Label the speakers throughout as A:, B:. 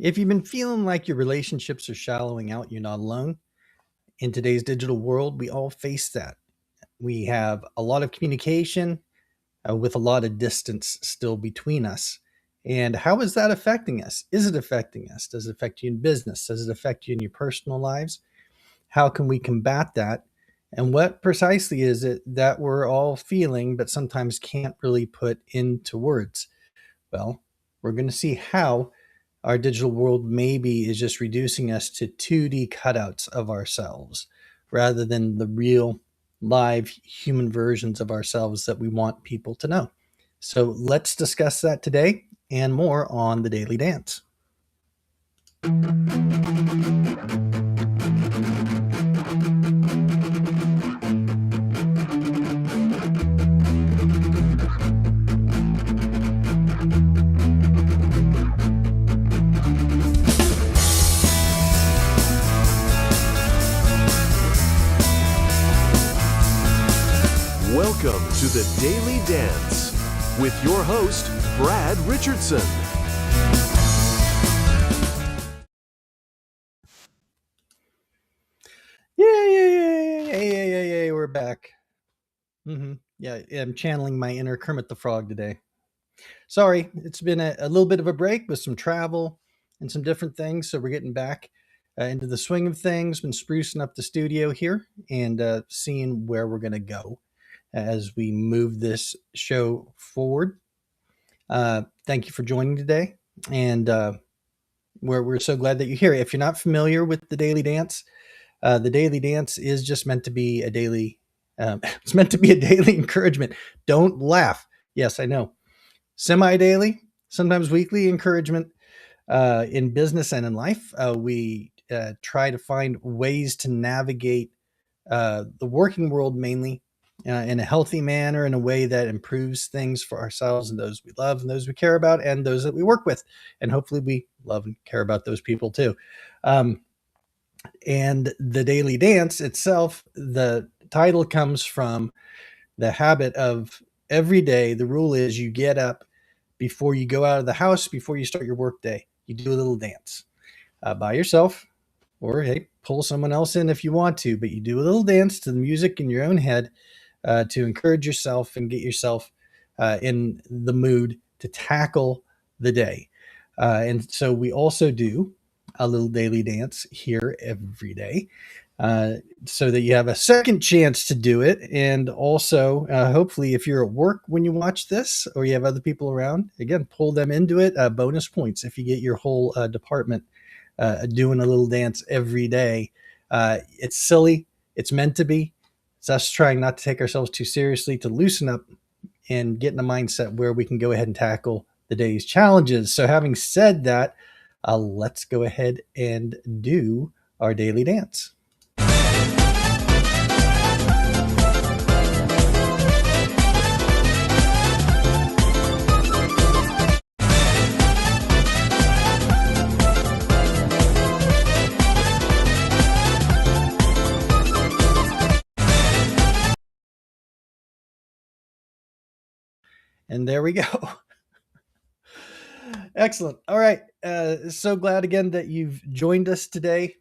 A: If you've been feeling like your relationships are shallowing out, you're not alone. In today's digital world, we all face that. We have a lot of communication with a lot of distance still between us. And how is that affecting us? Is it affecting us? Does it affect you in business? Does it affect you in your personal lives? How can we combat that? And what precisely is it that we're all feeling, but sometimes can't really put into words? Well, we're going to see how our digital world maybe is just reducing us to 2D cutouts of ourselves rather than the real live human versions of ourselves that we want people to know. So let's discuss that today and more on the Daily Dance.
B: Welcome to the Daily Dance with your host, Brad Richardson.
A: Yay, we're back. Yeah, I'm channeling my inner Kermit the Frog today. Sorry, it's been a little bit of a break with some travel and some different things. So we're getting back into the swing of things, been sprucing up the studio here and seeing where we're going to go as we move this show forward. Thank you for joining today. And we're so glad that you're here. If you're not familiar with the Daily Dance is just meant to be a daily, it's meant to be a daily encouragement. Don't laugh. Yes, I know. Semi-daily, sometimes weekly encouragement in business and in life. We try to find ways to navigate the working world mainly in a healthy manner, in a way that improves things for ourselves and those we love and those we care about and those that we work with. And hopefully we love and care about those people too. And the Daily Dance itself, the title comes from the habit of every day. The rule is you get up before you go out of the house, before you start your work day, you do a little dance by yourself, or hey, pull someone else in if you want to, but you do a little dance to the music in your own head to encourage yourself and get yourself in the mood to tackle the day. And so we also do a little daily dance here every day so that you have a second chance to do it. And also, hopefully, if you're at work when you watch this or you have other people around, again, pull them into it. Bonus points if you get your whole department doing a little dance every day. It's silly. It's meant to be. It's us trying not to take ourselves too seriously, to loosen up and get in a mindset where we can go ahead and tackle the day's challenges. So having said that, let's go ahead and do our daily dance. And there we go. Excellent. All right. So glad again that you've joined us today,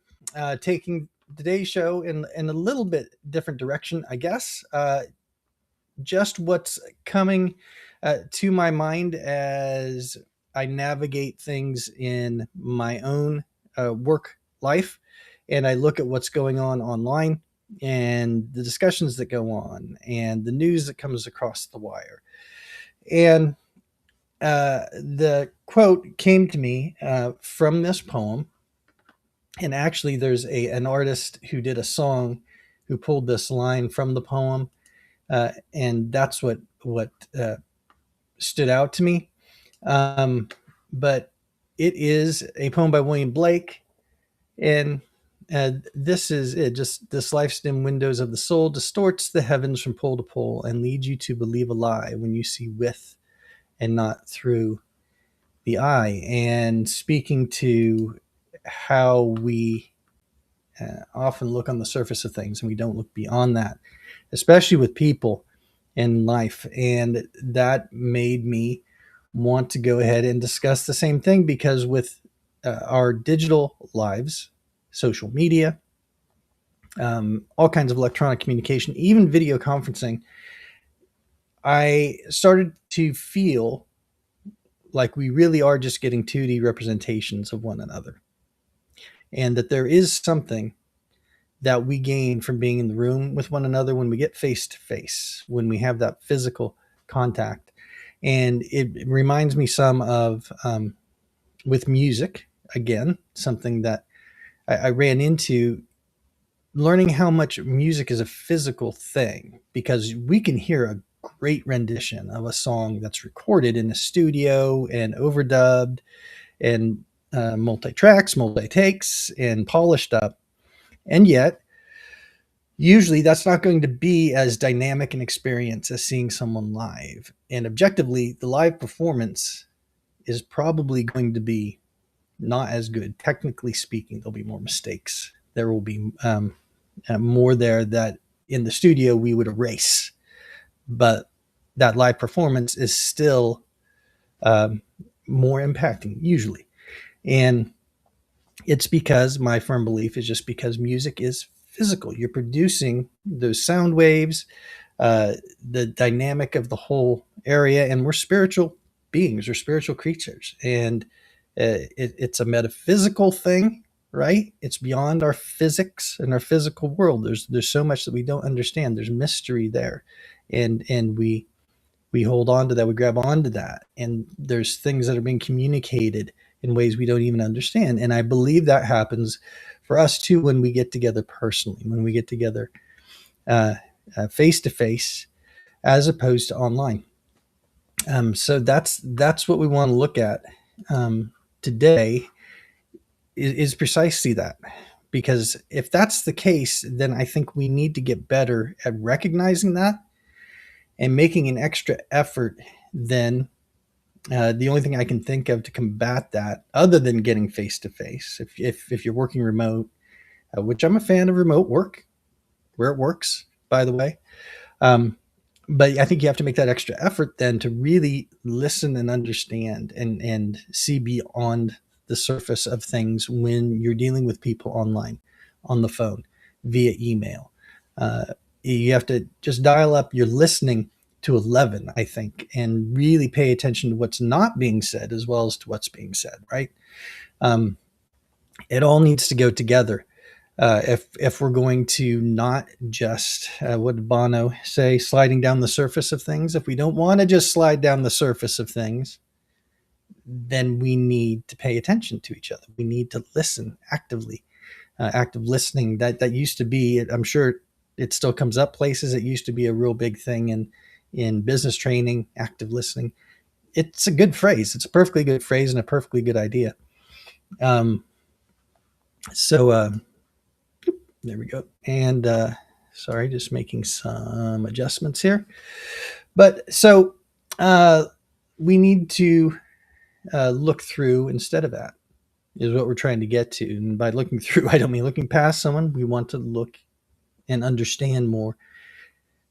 A: taking today's show in a little bit different direction, I guess. Just what's coming to my mind as I navigate things in my own work life, and I look at what's going on online and the discussions that go on and the news that comes across the wire. And the quote came to me from this poem. And actually, there's an artist who did a song who pulled this line from the poem. And that's what stood out to me. But it is a poem by William Blake. And this is it. Just this life's dim windows of the soul distorts the heavens from pole to pole and leads you to believe a lie when you see with and not through the eye. And speaking to how we often look on the surface of things and we don't look beyond that, especially with people in life. And that made me want to go ahead and discuss the same thing, because with our digital lives, social media, all kinds of electronic communication, even video conferencing, I started to feel like we really are just getting 2D representations of one another, and that there is something that we gain from being in the room with one another when we get face to face, when we have that physical contact. And it reminds me some of with music, again, something that I ran into, learning how much music is a physical thing, because we can hear a great rendition of a song that's recorded in a studio and overdubbed and multi tracks, multi takes, and polished up. And yet, usually that's not going to be as dynamic an experience as seeing someone live. And objectively, the live performance is probably going to be not as good. Technically speaking, there'll be more mistakes. There will be more there that in the studio we would erase. But that live performance is still more impacting, usually. And it's because my firm belief is just because music is physical. You're producing those sound waves, the dynamic of the whole area, and we're spiritual beings, we're spiritual creatures, and it's a metaphysical thing, right? It's beyond our physics and our physical world. There's so much that we don't understand. There's mystery there, and we hold on to that, we grab onto that, and there's things that are being communicated in ways we don't even understand. And I believe that happens for us too when we get together personally, when we get together face to face, as opposed to online. So that's what we want to look at today, is precisely that. Because if that's the case, then I think we need to get better at recognizing that and making an extra effort then. The only thing I can think of to combat that, other than getting face to face, if you're working remote, which I'm a fan of remote work, where it works, by the way. But I think you have to make that extra effort then to really listen and understand and see beyond the surface of things when you're dealing with people online, on the phone, via email. You have to just dial up your listening to 11, I think, and really pay attention to what's not being said as well as to what's being said, right? It all needs to go together. If we're going to not just, what did Bono say, sliding down the surface of things, if we don't want to just slide down the surface of things, then we need to pay attention to each other. We need to listen actively. Active listening, that used to be, I'm sure it still comes up places, it used to be a real big thing in business training, active listening. It's a good phrase. It's a perfectly good phrase and a perfectly good idea. So there we go. And sorry, just making some adjustments here. But so we need to look through instead of that, is what we're trying to get to. And by looking through, I don't mean looking past someone. We want to look and understand more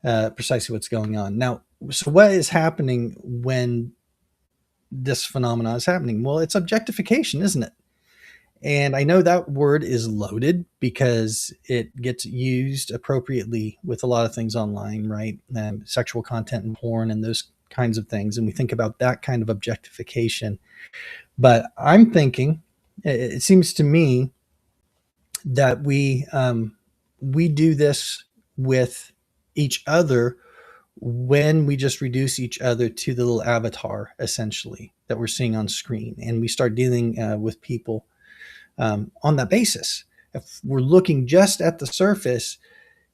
A: precisely what's going on. Now, so what is happening when this phenomenon is happening? Well, it's objectification, isn't it? And I know that word is loaded because it gets used appropriately with a lot of things online, right? Sexual content and porn and those kinds of things. And we think about that kind of objectification. But I'm thinking, it seems to me that we do this with each other when we just reduce each other to the little avatar, essentially, that we're seeing on screen. And we start dealing with people on that basis. If we're looking just at the surface,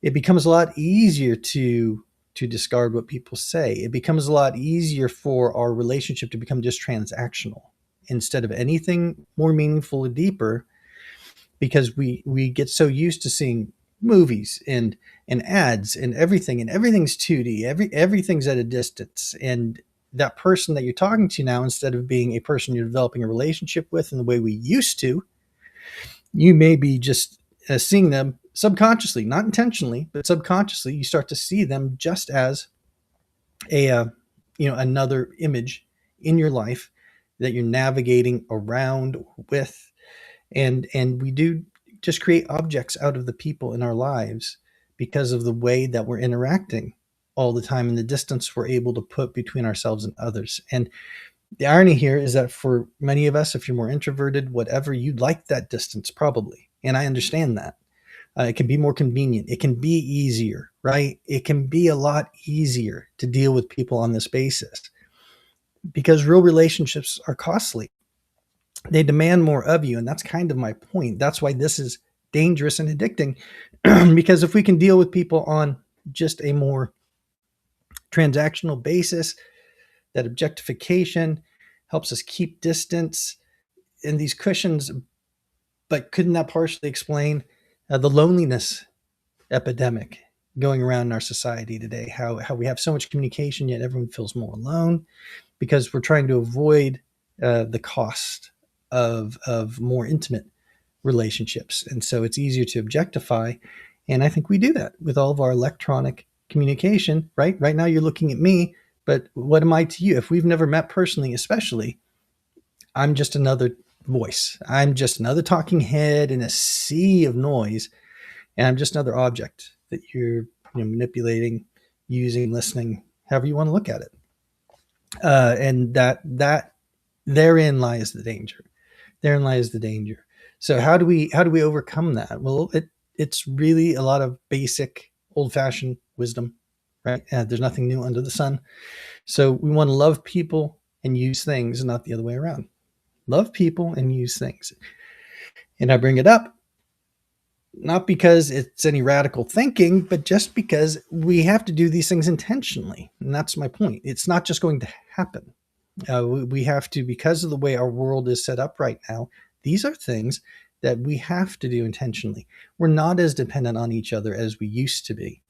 A: it becomes a lot easier to discard what people say. It becomes a lot easier for our relationship to become just transactional instead of anything more meaningful or deeper, because we get so used to seeing movies and ads and everything's 2D, everything's at a distance. And that person that you're talking to now, instead of being a person you're developing a relationship with in the way we used to, you may be just seeing them subconsciously, not intentionally, but subconsciously. You start to see them just as a another image in your life that you're navigating around with. And we do just create objects out of the people in our lives because of the way that we're interacting all the time and the distance we're able to put between ourselves and others. And the irony here is that for many of us, if you're more introverted, whatever, you'd like that distance probably. And I understand that. It can be more convenient. It can be easier, right? It can be a lot easier to deal with people on this basis because real relationships are costly. They demand more of you. And that's kind of my point. That's why this is dangerous and addicting. Because if we can deal with people on just a more transactional basis, that objectification helps us keep distance and these cushions. But couldn't that partially explain the loneliness epidemic going around in our society today? How we have so much communication, yet everyone feels more alone because we're trying to avoid the cost of more intimate relationships. And so it's easier to objectify. And I think we do that with all of our electronic communication, right? Right now you're looking at me, but what am I to you? If we've never met personally, especially, I'm just another voice. I'm just another talking head in a sea of noise, and I'm just another object that you're manipulating, using, listening, however you want to look at it. And that therein lies the danger. Therein lies the danger. So how do we overcome that? Well, it's really a lot of basic old-fashioned wisdom, right? There's nothing new under the sun. So we want to love people and use things, not the other way around. Love people and use things. And I bring it up not because it's any radical thinking, but just because we have to do these things intentionally. And that's my point. It's not just going to happen. We have to, because of the way our world is set up right now, these are things that we have to do intentionally. We're not as dependent on each other as we used to be.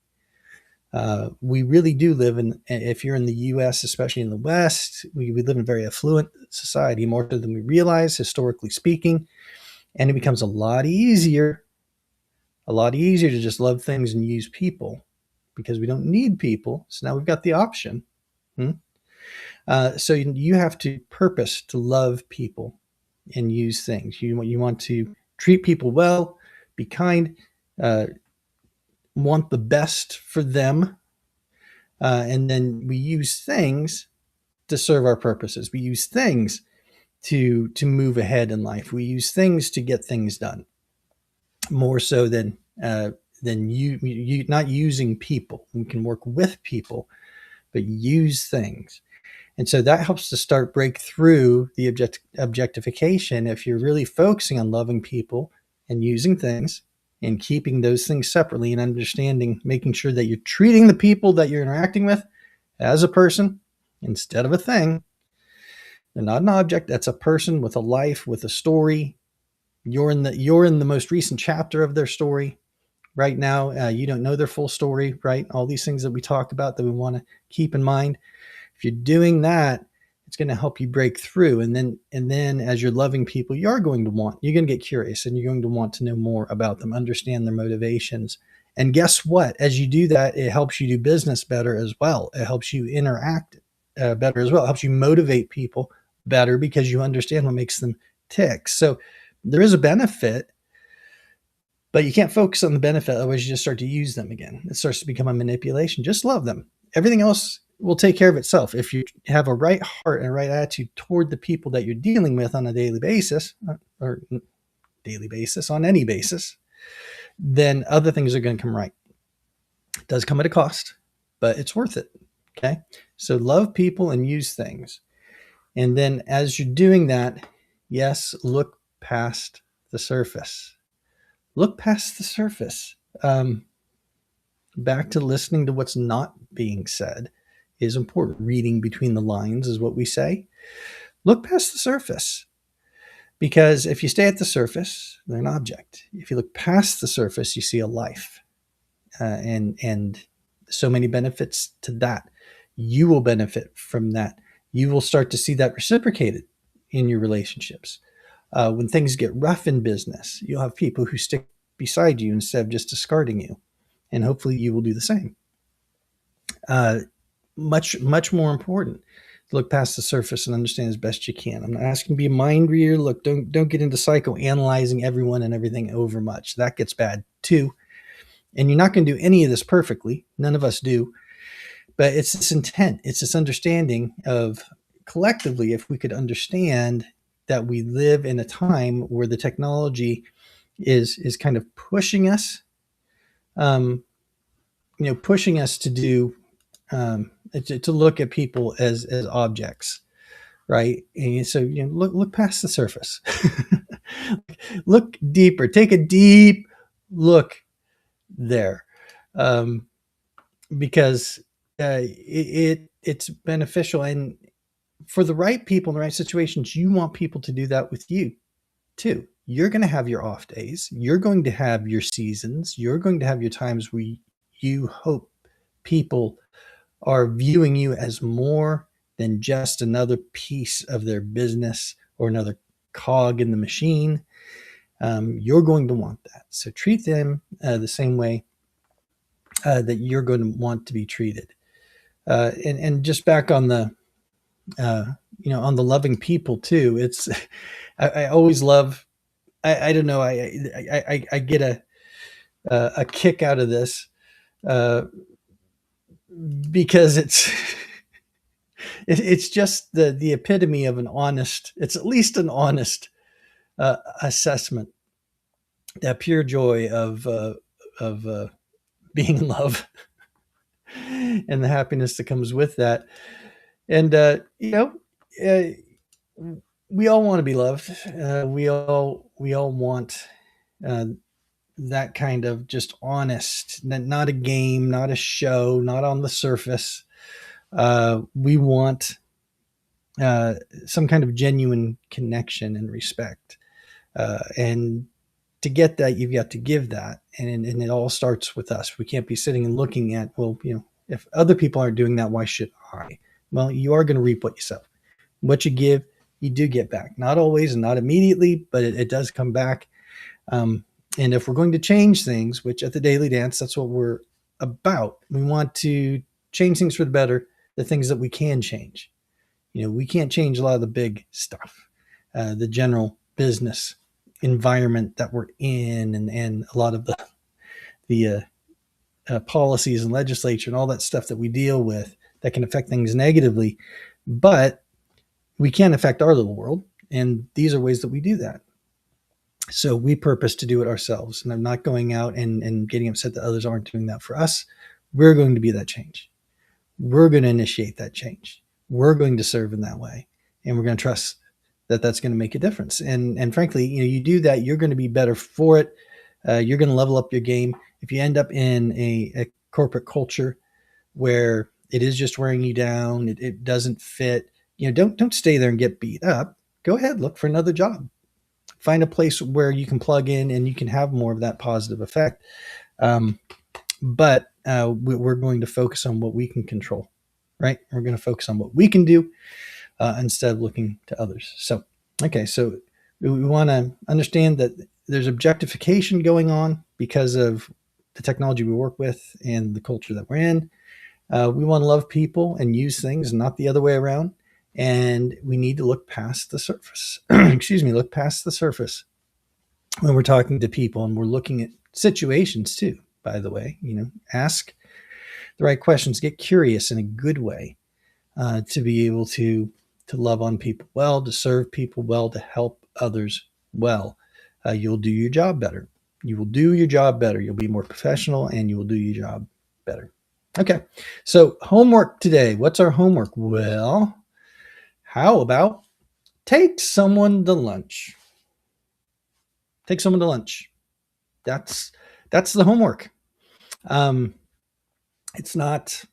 A: We really do live in, if you're in the US, especially in the West, we live in a very affluent society, more than we realize, historically speaking. And it becomes a lot easier to just love things and use people because we don't need people. So now we've got the option. So you have to purpose to love people and use things. You want to treat people well, be kind, want the best for them. And then we use things to serve our purposes. We use things to move ahead in life. We use things to get things done more so than you not using people. We can work with people, but use things. And so that helps to break through the objectification. If you're really focusing on loving people and using things and keeping those things separately and understanding, making sure that you're treating the people that you're interacting with as a person instead of a thing. They're not an object. That's a person with a life, with a story. You're in the most recent chapter of their story right now. You don't know their full story, right? All these things that we talked about that we want to keep in mind. If you're doing that, it's going to help you break through. And then as you're loving people, you're going to get curious and you're going to want to know more about them, understand their motivations. And guess what? As you do that, it helps you do business better as well. It helps you interact better as well. It helps you motivate people better because you understand what makes them tick. So there is a benefit, but you can't focus on the benefit. Otherwise you just start to use them again. It starts to become a manipulation. Just love them. Everything else will take care of itself. If you have a right heart and a right attitude toward the people that you're dealing with on a daily basis, or on any basis, then other things are going to come right. It does come at a cost, but it's worth it. Okay. So love people and use things. And then as you're doing that, yes, look past the surface. Look past the surface. Back to listening to what's not being said is important. Reading between the lines is what we say. Look past the surface. Because if you stay at the surface, they're an object. If you look past the surface, you see a life. And so many benefits to that. You will benefit from that. You will start to see that reciprocated in your relationships. When things get rough in business, you'll have people who stick beside you instead of just discarding you. And hopefully you will do the same. Much more important, look past the surface and understand as best you can. I'm not asking you to be a mind reader. Look, don't get into psychoanalyzing everyone and everything over much. That gets bad too. And you're not going to do any of this perfectly. None of us do. But it's this intent, it's this understanding of collectively, if we could understand that we live in a time where the technology is kind of pushing us, pushing us to do to look at people as objects, right? And so look past the surface, look deeper, take a deep look there, because it's beneficial, and for the right people in the right situations, you want people to do that with you too. You're going to have your off days. You're going to have your seasons. You're going to have your times where you hope people are viewing you as more than just another piece of their business or another cog in the machine. You're going to want that. So treat them the same way that you're going to want to be treated. And just back on the, on the loving people too. It's, I always love, I don't know. I get a kick out of this, because it's just the epitome of an honest, it's at least an honest assessment, that pure joy of being in love and the happiness that comes with that. And, we all want to be loved. We all want that kind of just honest, not a game, not a show, not on the surface. We want some kind of genuine connection and respect. And to get that, you've got to give that. And it all starts with us. We can't be sitting and looking at, well, if other people aren't doing that, why should I? Well, you are going to reap what you sow. What you give, you do get back. Not always and not immediately, but it does come back. And if we're going to change things, which at the Daily Dance, that's what we're about. We want to change things for the better, the things that we can change. We can't change a lot of the big stuff, the general business environment that we're in, and a lot of the policies and legislature and all that stuff that we deal with that can affect things negatively. But we can affect our little world, and these are ways that we do that. So we purpose to do it ourselves, and I'm not going out and getting upset that others aren't doing that for us. We're going to be that change. We're going to initiate that change. We're going to serve in that way, and we're going to trust that that's going to make a difference. And frankly, you do that, you're going to be better for it. You're going to level up your game. If you end up in a corporate culture where it is just wearing you down, it doesn't fit, don't stay there and get beat up. Go ahead, look for another job. Find a place where you can plug in and you can have more of that positive effect. But we're going to focus on what we can control, right? We're going to focus on what we can do instead of looking to others. So we want to understand that there's objectification going on because of the technology we work with and the culture that we're in. We want to love people and use things, not the other way around. And we need to look past the surface. Look past the surface when we're talking to people, and we're looking at situations too, by the way. Ask the right questions, get curious in a good way, to be able to love on people well, to serve people well, to help others well. You'll do your job better. You will do your job better. You'll be more professional, and you will do your job better. Okay, so homework today. What's our homework? Well, how about take someone to lunch? Take someone to lunch. That's the homework. It's not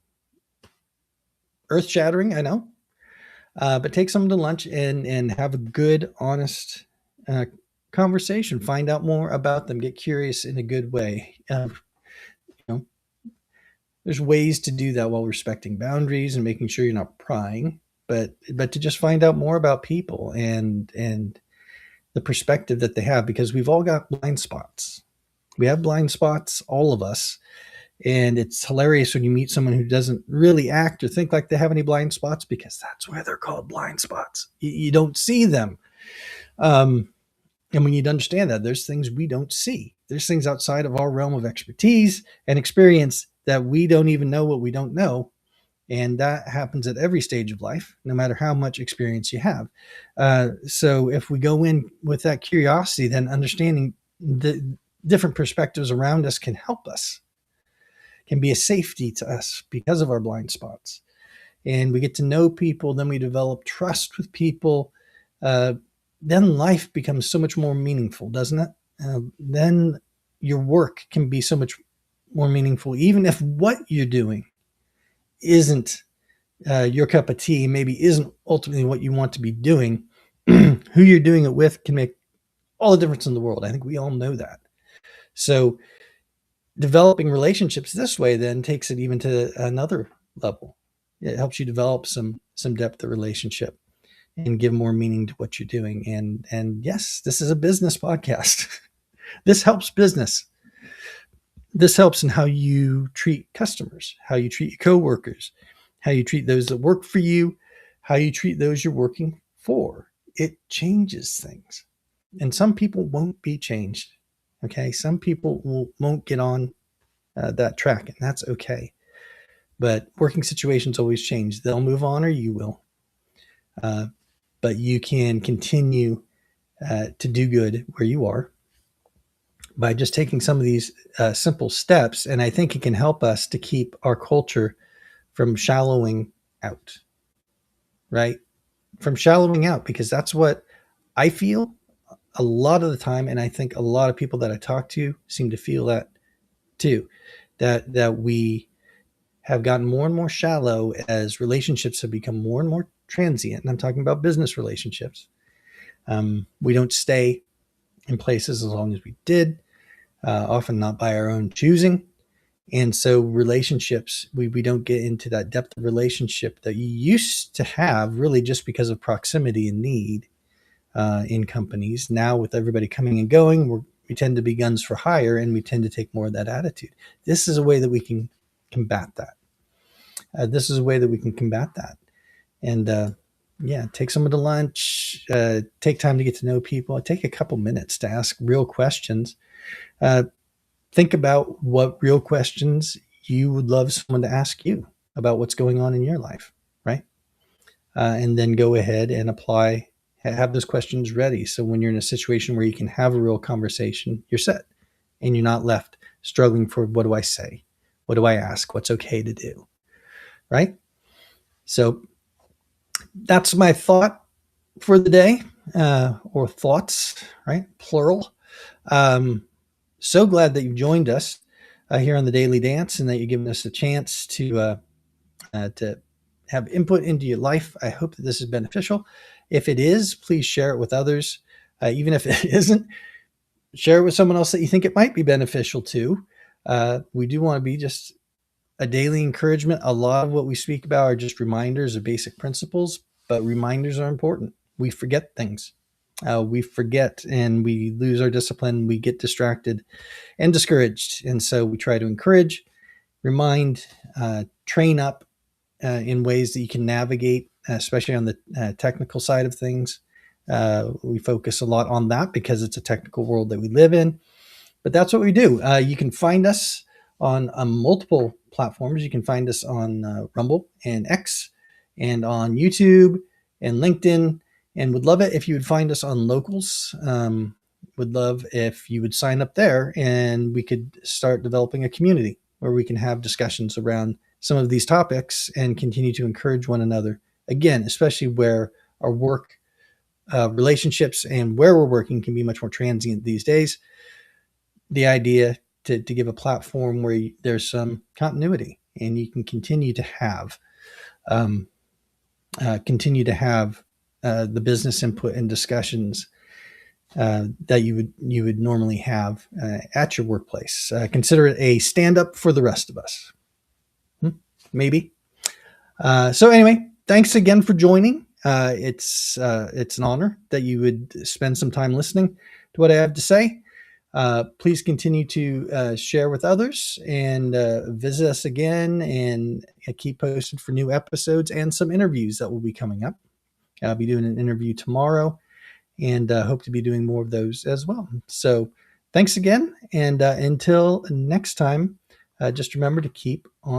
A: earth-shattering, I know, but take someone to lunch and have a good, honest conversation. Find out more about them. Get curious in a good way. There's ways to do that while respecting boundaries and making sure you're not prying, but to just find out more about people and the perspective that they have, because we've all got blind spots. We have blind spots, all of us, And it's hilarious when you meet someone who doesn't really act or think like they have any blind spots, because that's why they're called blind spots. You don't see them. And we need to understand that there's things we don't see. There's things outside of our realm of expertise and experience that we don't even know what we don't know. And that happens at every stage of life, no matter how much experience you have. So if we go in with that curiosity, then understanding the different perspectives around us can help us, can be a safety to us because of our blind spots. And we get to know people, then we develop trust with people. Then life becomes so much more meaningful, doesn't it? Then your work can be so much more meaningful, even if what you're doing isn't your cup of tea, maybe isn't ultimately what you want to be doing. Who you're doing it with can make all the difference in the world. I think we all know that. So developing relationships this way then takes it even to another level. It helps you develop some depth of relationship and give more meaning to what you're doing. And yes, this is a business podcast. This helps business. This helps in how you treat customers, how you treat your coworkers, how you treat those that work for you, how you treat those you're working for. It changes things. And some people won't be changed. Okay. Some people won't get on that track, and that's okay. But working situations always change. They'll move on, or you will. But you can continue to do good where you are by just taking some of these simple steps. And I think it can help us to keep our culture from shallowing out, right? From shallowing out, because that's what I feel a lot of the time. And I think a lot of people that I talk to seem to feel that too, that we have gotten more and more shallow as relationships have become more and more transient. And I'm talking about business relationships. We don't stay in places as long as we did, often not by our own choosing. And so relationships, we don't get into that depth of relationship that you used to have, really just because of proximity and need in companies. Now with everybody coming and going, we tend to be guns for hire, and we tend to take more of that attitude. This is a way that we can combat that. And take someone to lunch, take time to get to know people, take a couple minutes to ask real questions. Think about what real questions you would love someone to ask you about what's going on in your life, right? And then go ahead and have those questions ready. So when you're in a situation where you can have a real conversation, you're set, and you're not left struggling for, what do I say? What do I ask? What's okay to do? Right? So that's my thought for the day, or thoughts, right? Plural. So glad that you've joined us here on the Daily Dance, and that you've given us a chance to have input into your life. I hope that this is beneficial. If it is, please share it with others. Even if it isn't, share it with someone else that you think it might be beneficial to. We do want to be just a daily encouragement. A lot of what we speak about are just reminders of basic principles, but reminders are important. We forget things. We forget, and we lose our discipline. We get distracted and discouraged. And so we try to encourage, remind, train up in ways that you can navigate, especially on the technical side of things. We focus a lot on that because it's a technical world that we live in. But that's what we do. You can find us on multiple platforms. You can find us on Rumble and X, and on YouTube and LinkedIn. And would love it if you would find us on Locals. Would love if you would sign up there, and we could start developing a community where we can have discussions around some of these topics and continue to encourage one another. Again, especially where our work relationships and where we're working can be much more transient these days. The idea to give a platform where there's some continuity, and you can continue to have the business input and discussions that you would normally have at your workplace. Consider it a stand-up for the rest of us. Maybe. So anyway, thanks again for joining. It's an honor that you would spend some time listening to what I have to say. Please continue to share with others and visit us again and keep posted for new episodes and some interviews that will be coming up. I'll be doing an interview tomorrow and hope to be doing more of those as well. So thanks again. And until next time, just remember to keep on